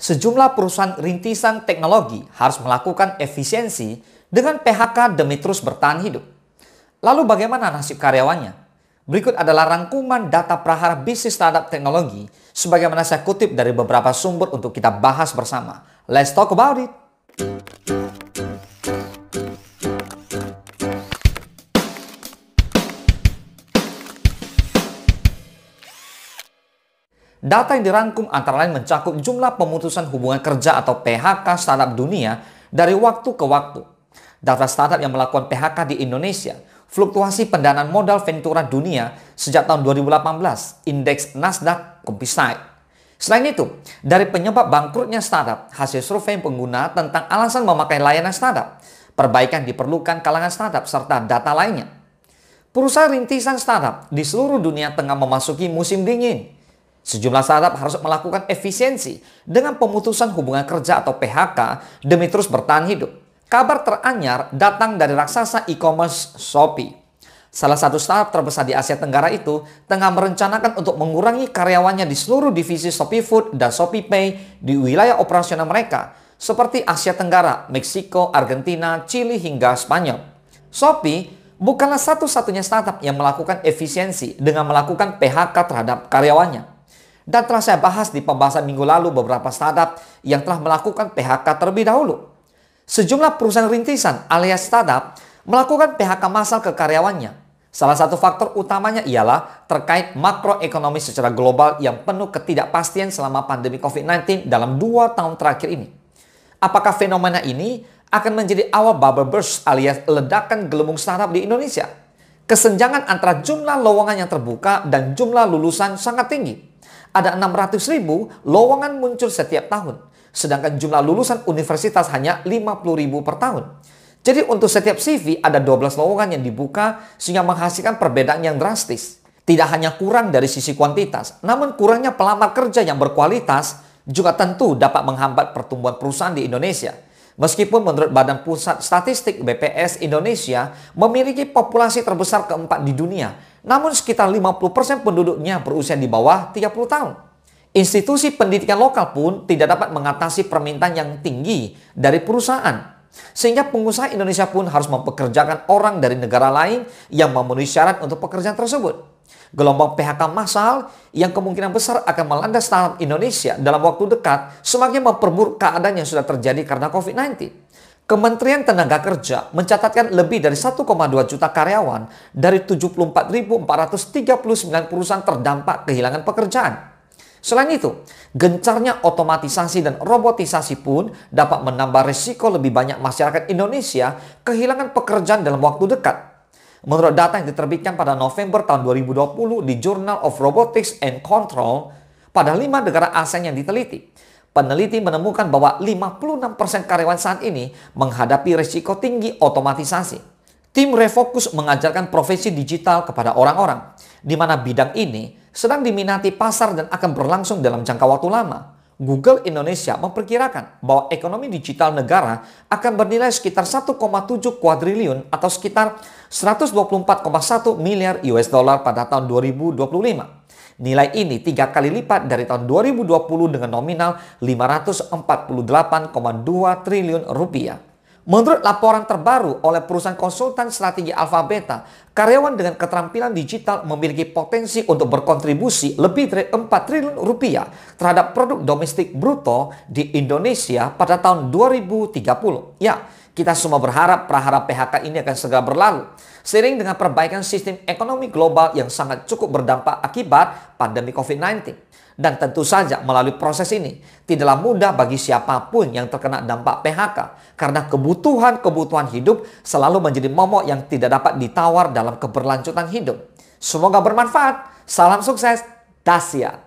Sejumlah perusahaan rintisan teknologi harus melakukan efisiensi dengan PHK demi terus bertahan hidup. Lalu bagaimana nasib karyawannya? Berikut adalah rangkuman data prahara bisnis startup teknologi sebagaimana saya kutip dari beberapa sumber untuk kita bahas bersama. Let's talk about it! Data yang dirangkum antara lain mencakup jumlah pemutusan hubungan kerja atau PHK startup dunia dari waktu ke waktu. Data startup yang melakukan PHK di Indonesia, fluktuasi pendanaan modal ventura dunia sejak tahun 2018, indeks Nasdaq Composite. Selain itu, dari penyebab bangkrutnya startup, hasil survei pengguna tentang alasan memakai layanan startup, perbaikan diperlukan kalangan startup, serta data lainnya. Perusahaan rintisan startup di seluruh dunia tengah memasuki musim dingin. Sejumlah startup harus melakukan efisiensi dengan pemutusan hubungan kerja atau PHK demi terus bertahan hidup. Kabar teranyar datang dari raksasa e-commerce Shopee. Salah satu startup terbesar di Asia Tenggara itu tengah merencanakan untuk mengurangi karyawannya di seluruh divisi Shopee Food dan Shopee Pay di wilayah operasional mereka, seperti Asia Tenggara, Meksiko, Argentina, Chili, hingga Spanyol. Shopee bukanlah satu-satunya startup yang melakukan efisiensi dengan melakukan PHK terhadap karyawannya. Dan telah saya bahas di pembahasan minggu lalu beberapa startup yang telah melakukan PHK terlebih dahulu. Sejumlah perusahaan rintisan alias startup melakukan PHK massal ke karyawannya. Salah satu faktor utamanya ialah terkait makroekonomi secara global yang penuh ketidakpastian selama pandemi COVID-19 dalam 2 tahun terakhir ini. Apakah fenomena ini akan menjadi awal bubble burst alias ledakan gelembung startup di Indonesia? Kesenjangan antara jumlah lowongan yang terbuka dan jumlah lulusan sangat tinggi. Ada 600.000 lowongan muncul setiap tahun, sedangkan jumlah lulusan universitas hanya 50.000 per tahun. Jadi untuk setiap CV ada 12 lowongan yang dibuka sehingga menghasilkan perbedaan yang drastis. Tidak hanya kurang dari sisi kuantitas, namun kurangnya pelamar kerja yang berkualitas juga tentu dapat menghambat pertumbuhan perusahaan di Indonesia. Meskipun menurut Badan Pusat Statistik BPS Indonesia memiliki populasi terbesar keempat di dunia, namun sekitar 50% penduduknya berusia di bawah 30 tahun. Institusi pendidikan lokal pun tidak dapat mengatasi permintaan yang tinggi dari perusahaan. Sehingga pengusaha Indonesia pun harus mempekerjakan orang dari negara lain yang memenuhi syarat untuk pekerjaan tersebut. Gelombang PHK massal yang kemungkinan besar akan melanda startup Indonesia dalam waktu dekat semakin memperburuk keadaan yang sudah terjadi karena COVID-19. Kementerian Tenaga Kerja mencatatkan lebih dari 1,2 juta karyawan dari 74.439 perusahaan terdampak kehilangan pekerjaan. Selain itu, gencarnya otomatisasi dan robotisasi pun dapat menambah risiko lebih banyak masyarakat Indonesia kehilangan pekerjaan dalam waktu dekat. Menurut data yang diterbitkan pada November tahun 2020 di Journal of Robotics and Control, pada 5 negara ASEAN yang diteliti, peneliti menemukan bahwa 56% karyawan saat ini menghadapi risiko tinggi otomatisasi. Tim Refocus mengajarkan profesi digital kepada orang-orang, di mana bidang ini sedang diminati pasar dan akan berlangsung dalam jangka waktu lama. Google Indonesia memperkirakan bahwa ekonomi digital negara akan bernilai sekitar 1,7 kuadriliun atau sekitar 124,1 miliar US dollar pada tahun 2025. Nilai ini 3 kali lipat dari tahun 2020 dengan nominal 548,2 triliun rupiah. Menurut laporan terbaru oleh perusahaan konsultan strategi Alpha Beta, karyawan dengan keterampilan digital memiliki potensi untuk berkontribusi lebih dari 4 triliun rupiah terhadap produk domestik bruto di Indonesia pada tahun 2030. Ya, kita semua berharap prahara PHK ini akan segera berlalu, seiring dengan perbaikan sistem ekonomi global yang sangat cukup berdampak akibat pandemi COVID-19. Dan tentu saja melalui proses ini tidaklah mudah bagi siapapun yang terkena dampak PHK karena kebutuhan hidup selalu menjadi momok yang tidak dapat ditawar dalam keberlanjutan hidup. Semoga bermanfaat. Salam sukses, Dasya.